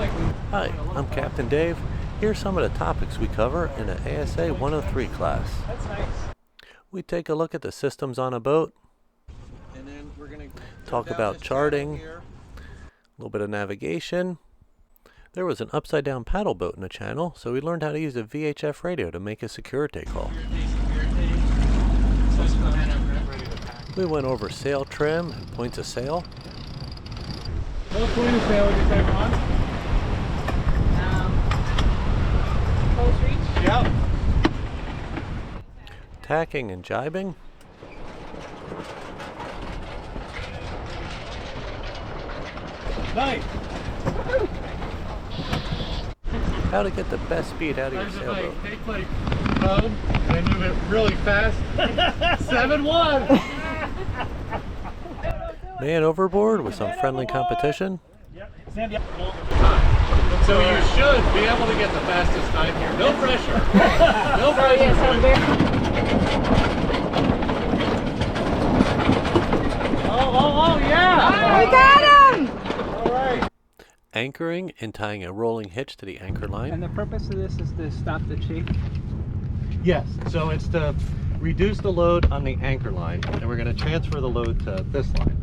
Hi, I'm Captain Dave. Here's some of the topics we cover in an ASA 103 class. We take a look at the systems on a boat, And then we're going to talk about charting, a little bit of navigation. There was an upside down paddle boat in the channel, so we learned how to use a VHF radio to make a security call. We went over sail trim and points of sail. What point of sail would you say, Ron? Close reach? Yep. Tacking and jibing. Nice. How to get the best speed out of your sailboat. Take like mode and I move it really fast. 7-1. Man overboard with some friendly competition. So you should be able to get the fastest time here. No pressure. No pressure. Oh, yeah. We got him! All right. Anchoring and tying a rolling hitch to the anchor line. And the purpose of this is to stop the chafing? Yes, so it's to reduce the load on the anchor line, and we're going to transfer the load to this line.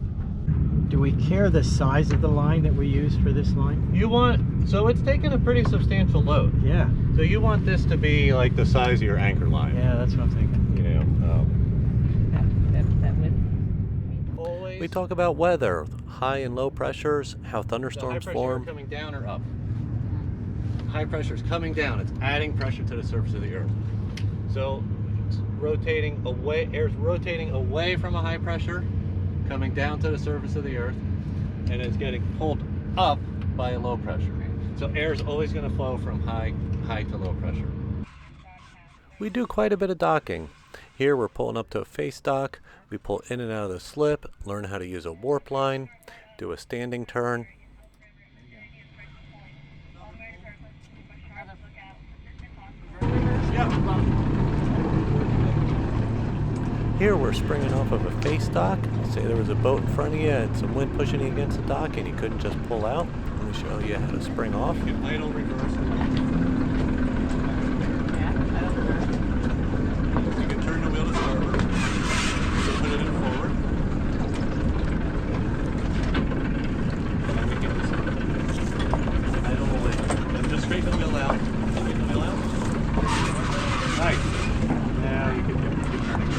Do we care the size of the line that we use for this line? You want, so it's taking a pretty substantial load. Yeah. So you want this to be like the size of your anchor line. Yeah, that's what I'm thinking. You know, That width. always We talk about weather, high and low pressures, how the thunderstorms high pressure form. coming down or up. High pressure is coming down. It's adding pressure to the surface of the earth. So it's rotating away. Air's rotating away from a high pressure, coming down to the surface of the earth, and it's getting pulled up by a low pressure. So air is always going to flow from high to low pressure. We do quite a bit of docking. Here we're pulling up to a face dock. We pull in and out of the slip, learn how to use a warp line, do a standing turn. Here we're springing off of a face dock. Say there was a boat in front of you and some wind pushing you against the dock and you couldn't just pull out. Let me show you how to spring off. You can idle reverse. You can turn the wheel to starboard. Put it in forward. And we can just idle away. And just straighten the wheel out. Straighten the wheel out. Nice. Now you can keep turning.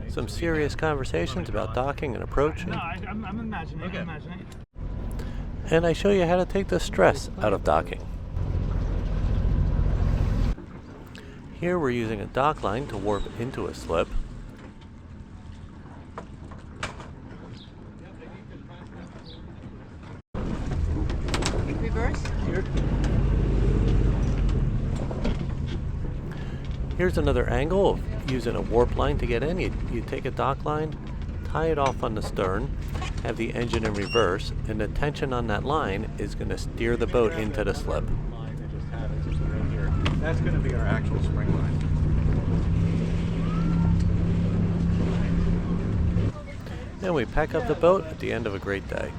Some serious conversations about docking and approaching. No, I'm imagining. Okay. I'm imagining. And I show you how to take the stress out of docking. Here we're using a dock line to warp into a slip. Reverse? Here's another angle of using a warp line to get in. You take a dock line, tie it off on the stern, have the engine in reverse, and the tension on that line is going to steer the boat into the slip. That's going to be our actual spring line. And we pack up the boat at the end of a great day.